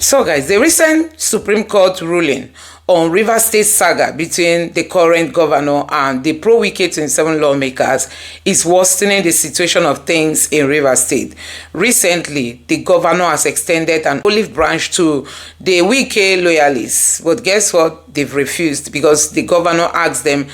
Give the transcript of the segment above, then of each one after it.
So guys, the recent Supreme Court ruling on Rivers State saga between the current governor and the pro-Wike 27 lawmakers is worsening the situation of things in Rivers State. Recently, the governor has extended an olive branch to the Wike loyalists, but guess what? They've refused because the governor asked them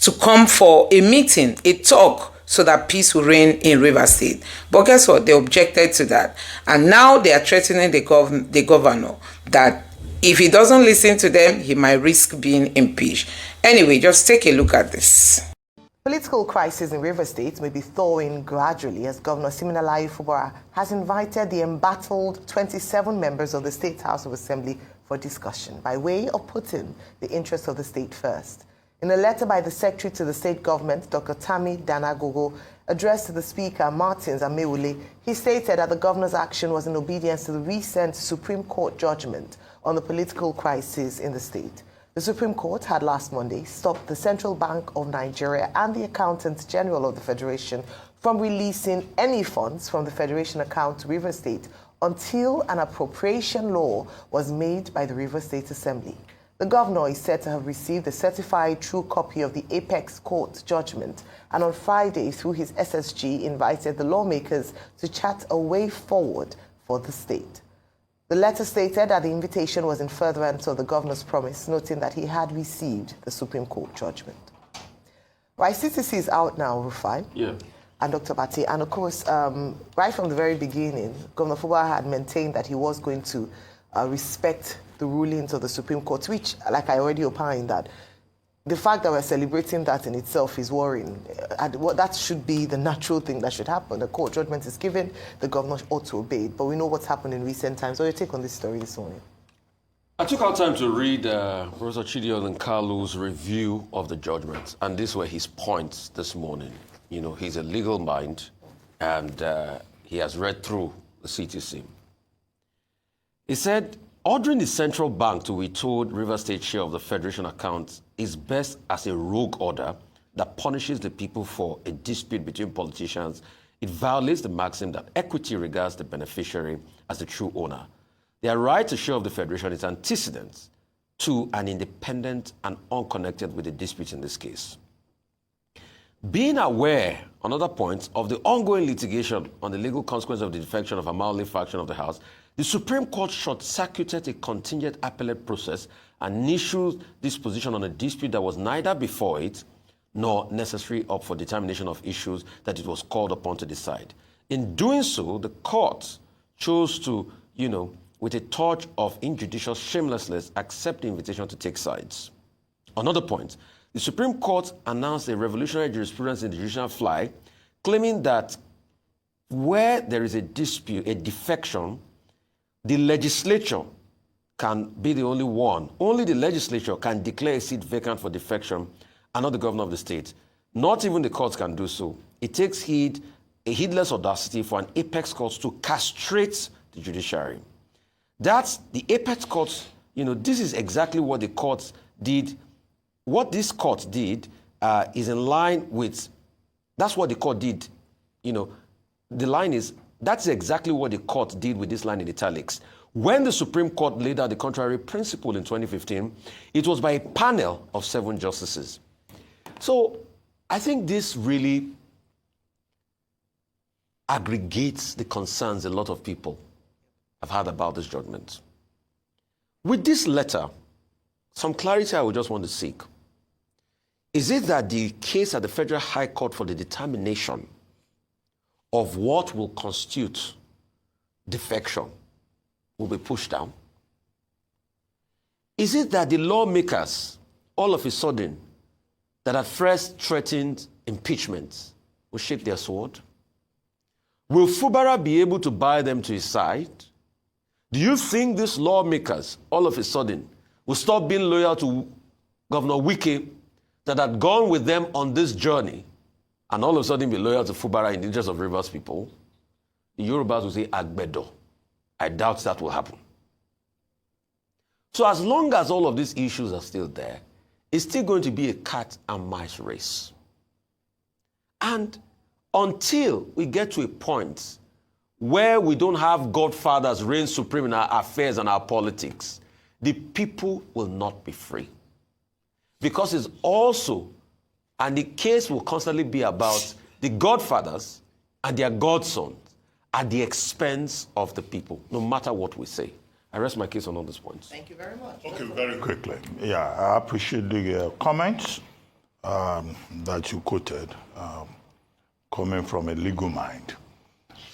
to come for a meeting, a talk, so that peace will reign in Rivers State. But guess what? They objected to that. And now they are threatening the governor that if he doesn't listen to them, he might risk being impeached. Anyway, just take a look at this. Political crisis in Rivers State may be thawing gradually as Governor Sim Fubara has invited the embattled 27 members of the State House of Assembly for discussion by way of putting the interests of the state first. In a letter by the Secretary to the State Government, Dr. Tammy Danagogo, addressed to the Speaker, Martins Amewule, he stated that the Governor's action was in obedience to the recent Supreme Court judgment on the political crisis in the state. The Supreme Court had last Monday stopped the Central Bank of Nigeria and the Accountant General of the Federation from releasing any funds from the Federation account to Rivers State until an appropriation law was made by the Rivers State Assembly. The governor is said to have received a certified true copy of the Apex Court judgment and on Friday, through his SSG, invited the lawmakers to chat a way forward for the state. The letter stated that the invitation was in furtherance of the governor's promise, noting that he had received the Supreme Court judgment. Right, CTC is out now, Rufai. Yeah. And Dr. Bati. And of course, right from the very beginning, Governor Fubara had maintained that he was going to respect the rulings of the Supreme Court, which, like I already opined, that the fact that we're celebrating that in itself is worrying. That should be the natural thing that should happen. The court judgment is given, the governor ought to obey it. But we know what's happened in recent times. So your take on this story this morning? I took our time to read Professor Chidi Kalu's review of the judgment, and these were his points this morning. You know, he's a legal mind, and he has read through the CTC. He said, ordering the central bank to withhold Rivers State share of the Federation account is best as a rogue order that punishes the people for a dispute between politicians. It violates the maxim that equity regards the beneficiary as the true owner. Their right to share of the Federation is antecedent to and independent and unconnected with the dispute in this case. Being aware, another point, of the ongoing litigation on the legal consequence of the defection of a Maoli faction of the House, the Supreme Court short-circuited a contingent appellate process and issued this position on a dispute that was neither before it nor necessary up for determination of issues that it was called upon to decide. In doing so, the court chose to, with a touch of injudicious shamelessness, accept the invitation to take sides. Another point, the Supreme Court announced a revolutionary jurisprudence in the judicial fly, claiming that where there is a dispute, a defection, the legislature can be the only one. Only the legislature can declare a seat vacant for defection and not the governor of the state. Not even the courts can do so. It takes a heedless audacity for an apex court to castrate the judiciary. That's the apex courts, this is exactly what the courts did. What this court did is in line with, that's what the court did. The line is, that's exactly what the court did with this line in italics. When the Supreme Court laid out the contrary principle in 2015, it was by a panel of 7 justices. So I think this really aggregates the concerns a lot of people have had about this judgment. With this letter, some clarity I would just want to seek. Is it that the case at the Federal High Court for the determination of what will constitute defection will be pushed down? Is it that the lawmakers, all of a sudden, that at first threatened impeachment, will shake their sword? Will Fubara be able to buy them to his side? Do you think these lawmakers, all of a sudden, will stop being loyal to Governor Wike that had gone with them on this journey and all of a sudden be loyal to Fubara in the interest of Rivers people? The Yorubas will say, Agbedo. I doubt that will happen. So as long as all of these issues are still there, it's still going to be a cat and mouse race. And until we get to a point where we don't have godfathers reign supreme in our affairs and our politics, the people will not be free. Because it's also, and the case will constantly be about the godfathers and their godsons at the expense of the people, no matter what we say. I rest my case on all these points. Thank you very much. Okay, very quickly. Yeah, I appreciate the comments that you quoted coming from a legal mind.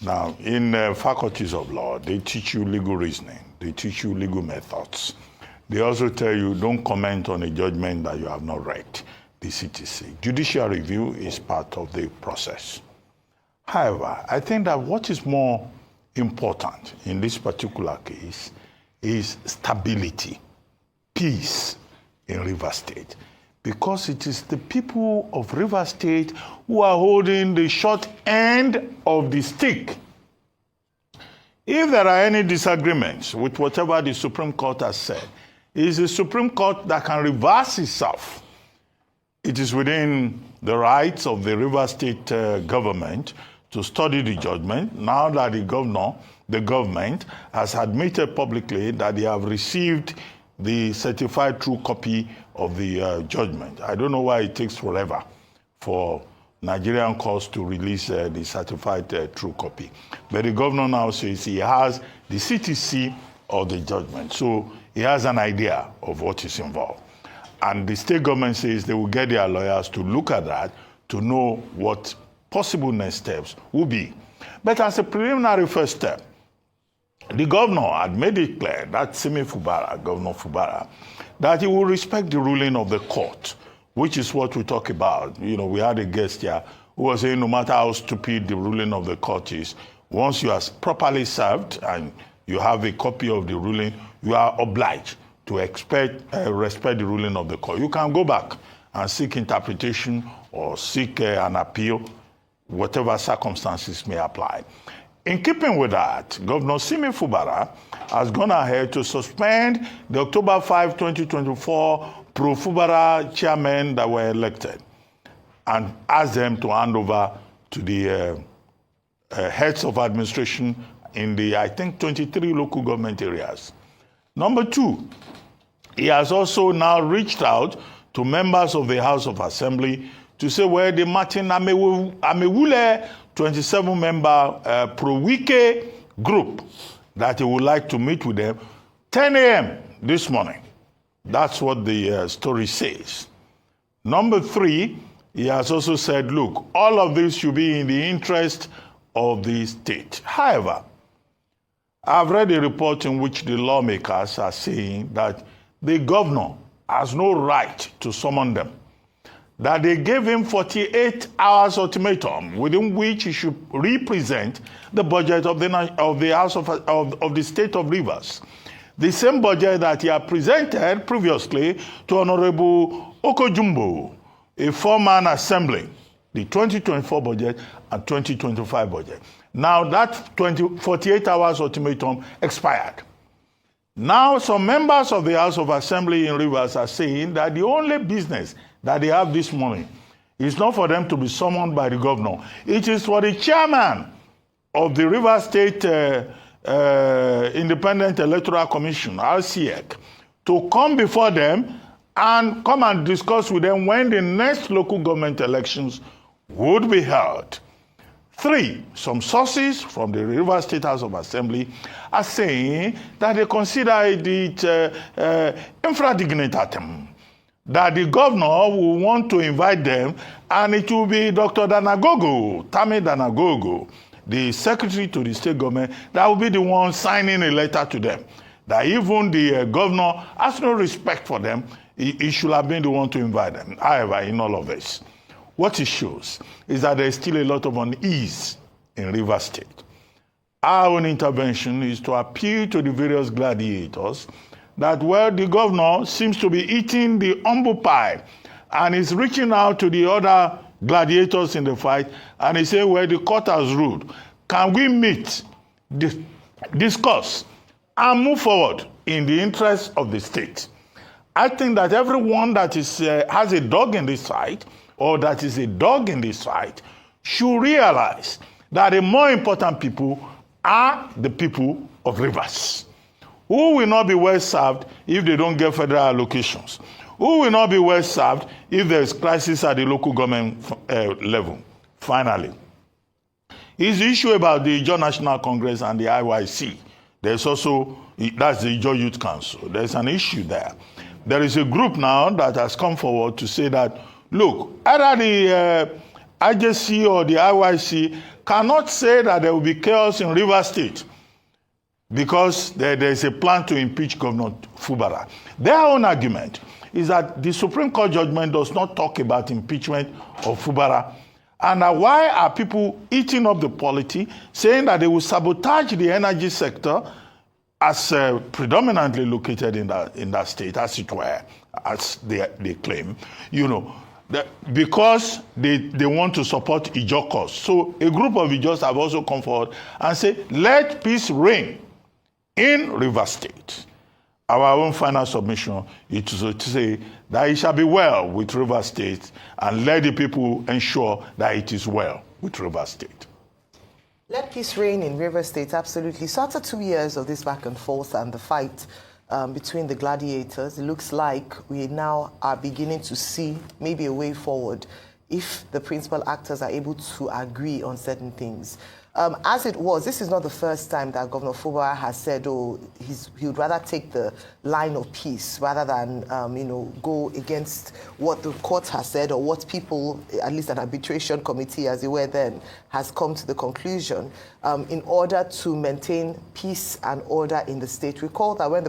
Now, in faculties of law, they teach you legal reasoning. They teach you legal methods. They also tell you don't comment on a judgment that you have not read, the CTC. Judicial review is part of the process. However, I think that what is more important in this particular case is stability, peace in Rivers State, because it is the people of Rivers State who are holding the short end of the stick. If there are any disagreements with whatever the Supreme Court has said, it is the Supreme Court that can reverse itself. It is within the rights of the Rivers State government to study the judgment, now that the government has admitted publicly that they have received the certified true copy of the judgment. I don't know why it takes forever for Nigerian courts to release the certified true copy. But the governor now says he has the CTC of the judgment, so he has an idea of what is involved. And the state government says they will get their lawyers to look at that to know what possible next steps will be. But as a preliminary first step, the governor had made it clear, that Governor Fubara, that he will respect the ruling of the court, which is what we talk about. You know, we had a guest here who was saying no matter how stupid the ruling of the court is, once you are properly served and you have a copy of the ruling, you are obliged to respect the ruling of the court. You can go back and seek interpretation or seek an appeal, whatever circumstances may apply. In keeping with that, Governor Sim Fubara has gone ahead to suspend the October 5, 2024 pro-Fubara chairmen that were elected and asked them to hand over to the heads of administration in the, I think, 23 local government areas. Number two, he has also now reached out to members of the House of Assembly to say where the Martin Amewule 27-member pro-Wike group that he would like to meet with them 10 a.m. this morning. That's what the story says. Number three, he has also said, look, all of this should be in the interest of the state. However, I've read a report in which the lawmakers are saying that the governor has no right to summon them, that they gave him 48 hours ultimatum within which he should represent the budget of the House of the State of Rivers. The same budget that he had presented previously to Honorable Okojumbo, a four-man assembly, the 2024 budget and 2025 budget. Now that 48 hours ultimatum expired. Now some members of the House of Assembly in Rivers are saying that the only business that they have this morning is not for them to be summoned by the governor. It is for the chairman of the Rivers State Independent Electoral Commission, RCEC, to come before them and come and discuss with them when the next local government elections would be held. Three, some sources from the Rivers State House of Assembly are saying that they consider it infradignitatem, that the governor will want to invite them, and it will be Dr. Tami Danagogo, the secretary to the state government, that will be the one signing a letter to them, that even the governor has no respect for them, he should have been the one to invite them. However, in all of this, what it shows is that there is still a lot of unease in Rivers State. Our own intervention is to appeal to the various gladiators that, well, the governor seems to be eating the humble pie and is reaching out to the other gladiators in the fight and he said, well, the court has ruled. Can we meet, discuss, and move forward in the interest of the state? I think that everyone that is has a dog in this fight, or that is a dog in this fight, should realize that the more important people are the people of Rivers, who will not be well served if they don't get federal allocations, who will not be well served if there is crisis at the local government level. Finally, is the issue about the Ijaw National Congress and the IYC. There's also, that's the Ijaw Youth Council. There's an issue there. There is a group now that has come forward to say that, look, either the IJC or the IYC cannot say that there will be chaos in Rivers State because there is a plan to impeach Governor Fubara. Their own argument is that the Supreme Court judgment does not talk about impeachment of Fubara. And why are people eating up the polity, saying that they will sabotage the energy sector as predominantly located in that state, as it were, as they claim, because they want to support Ijaw cause. So a group of Ijaws have also come forward and say, let peace reign in Rivers State. Our own final submission is to say that it shall be well with Rivers State and let the people ensure that it is well with Rivers State. Let peace reign in Rivers State, absolutely. So after 2 years of this back and forth and the fight between the gladiators, it looks like we now are beginning to see maybe a way forward if the principal actors are able to agree on certain things. As it was, this is not the first time that Governor Fubara has said, he would rather take the line of peace rather than, go against what the court has said or what people, at least an arbitration committee, as it were then, has come to the conclusion in order to maintain peace and order in the state. Recall that when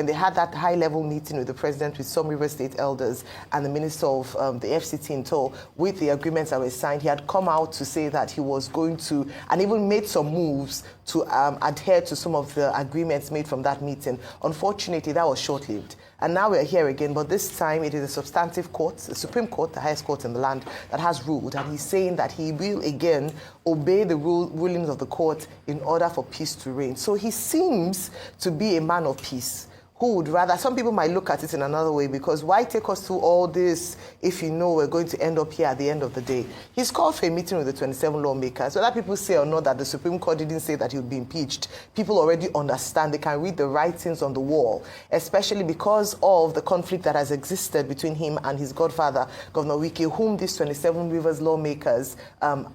they had that high-level meeting with the president, with some River State elders and the minister of the FCT in tow, with the agreements that were signed, he had come out to say that he was going to, and even made some moves to adhere to some of the agreements made from that meeting. Unfortunately, that was short-lived. And now we're here again, but this time it is a substantive court, the Supreme Court, the highest court in the land, that has ruled. And he's saying that he will again obey the rulings of the court in order for peace to reign. So he seems to be a man of peace. Who would rather, some people might look at it in another way, because why take us through all this if you know we're going to end up here at the end of the day? He's called for a meeting with the 27 lawmakers. Whether people say or not that the Supreme Court didn't say that he would be impeached, people already understand. They can read the writings on the wall, especially because of the conflict that has existed between him and his godfather, Governor Wike, whom these 27 Rivers lawmakers are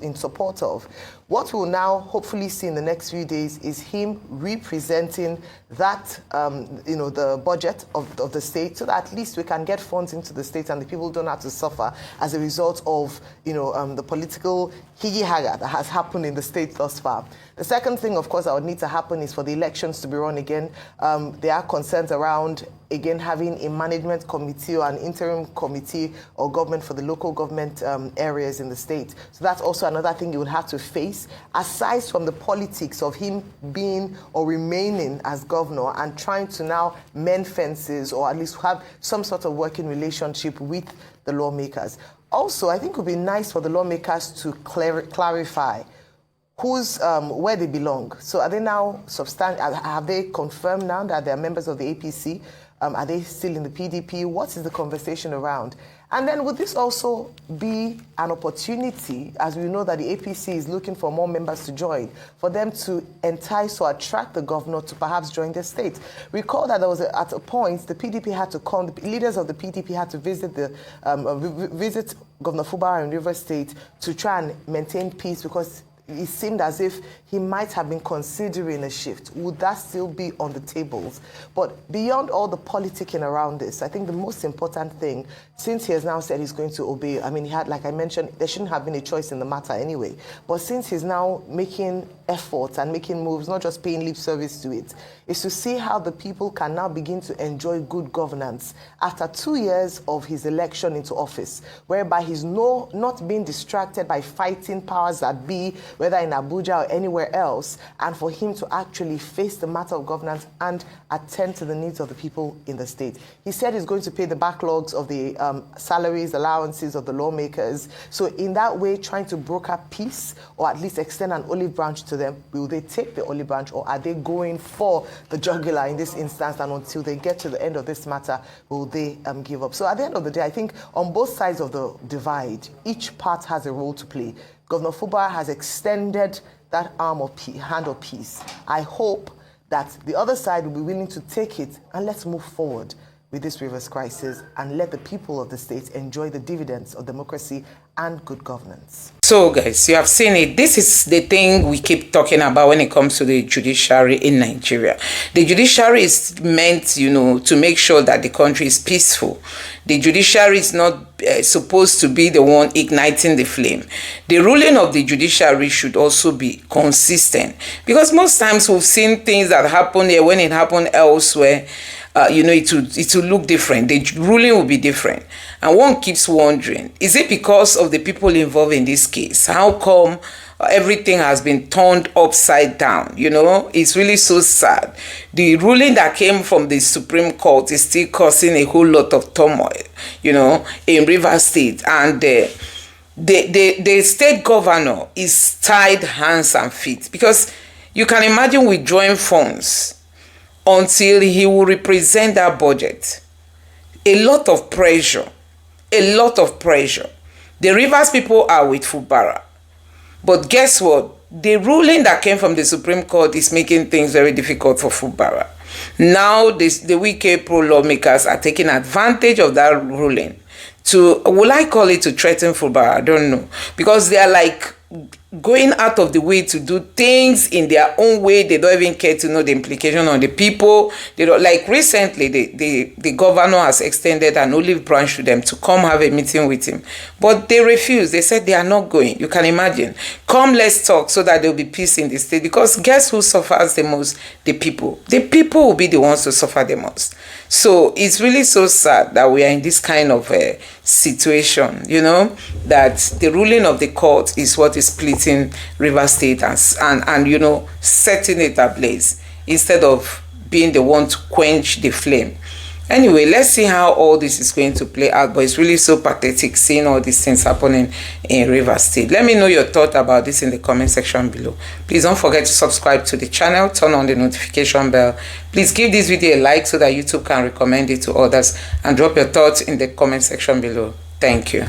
in support of. What we'll now hopefully see in the next few days is him representing that, the budget of the state, so that at least we can get funds into the state and the people don't have to suffer as a result of, the political higi-haga that has happened in the state thus far. The second thing, of course, that would need to happen is for the elections to be run again. There are concerns around, again, having a management committee or an interim committee or government for the local government areas in the state. So that's also another thing you would have to face, aside from the politics of him being or remaining as governor and trying to now mend fences or at least have some sort of working relationship with the lawmakers. Also, I think it would be nice for the lawmakers to clarify where they belong. So are they now have they confirmed now that they are members of the APC? Are they still in the PDP? What is the conversation around? And then would this also be an opportunity, as we know that the APC is looking for more members to join, for them to entice or attract the governor to perhaps join the state? Recall that there was at a point the PDP had to come, the leaders of the PDP had to visit visit Governor Fubara in River State to try and maintain peace, because it seemed as if he might have been considering a shift. Would that still be on the tables? But beyond all the politicking around this, I think the most important thing, since he has now said he's going to obey, he had, like I mentioned, there shouldn't have been a choice in the matter anyway. But since he's now making efforts and making moves, not just paying lip service to it, is to see how the people can now begin to enjoy good governance after 2 years of his election into office, whereby he's not being distracted by fighting powers that be, whether in Abuja or anywhere else, and for him to actually face the matter of governance and attend to the needs of the people in the state. He said he's going to pay the backlogs of the salaries, allowances of the lawmakers. So in that way, trying to broker peace or at least extend an olive branch to them. Will they take the olive branch, or are they going for the jugular in this instance, and until they get to the end of this matter, will they give up? So at the end of the day, I think on both sides of the divide, each part has a role to play. Governor Fubara has extended that hand of peace. I hope that the other side will be willing to take it, and let's move forward with this rivers crisis and let the people of the state enjoy the dividends of democracy and good governance. So guys, you have seen it. This is the thing we keep talking about when it comes to the judiciary in Nigeria. The judiciary is meant, to make sure that the country is peaceful. The judiciary is not supposed to be the one igniting the flame. The ruling of the judiciary should also be consistent, because most times we've seen things that happen here when it happened elsewhere. It will look different. The ruling will be different. And one keeps wondering, is it because of the people involved in this case? How come everything has been turned upside down? It's really so sad. The ruling that came from the Supreme Court is still causing a whole lot of turmoil, in Rivers State. And the state governor is tied hands and feet, because you can imagine withdrawing funds until he will represent that budget. A lot of pressure. The Rivers people are with Fubara. But guess what? The ruling that came from the Supreme Court is making things very difficult for Fubara. Now the Wike pro-lawmakers are taking advantage of that ruling to, will I call it to threaten Fubara? I don't know. Because they are like going out of the way to do things in their own way. They don't even care to know the implication on the people. They don't, like recently, the governor has extended an olive branch to them to come have a meeting with him. But they refused. They said they are not going. You can imagine. Come, let's talk so that there will be peace in the state. Because guess who suffers the most? The people. The people will be the ones to suffer the most. So it's really so sad that we are in this kind of situation, that the ruling of the court is what is splitting Rivers State and setting it ablaze instead of being the one to quench the flame. Anyway, let's see how all this is going to play out. But it's really so pathetic seeing all these things happening in Rivers State. Let me know your thought about this in the comment section below. Please don't forget to subscribe to the channel, turn on the notification bell. Please give this video a like so that YouTube can recommend it to others, and drop your thoughts in the comment section below. Thank you.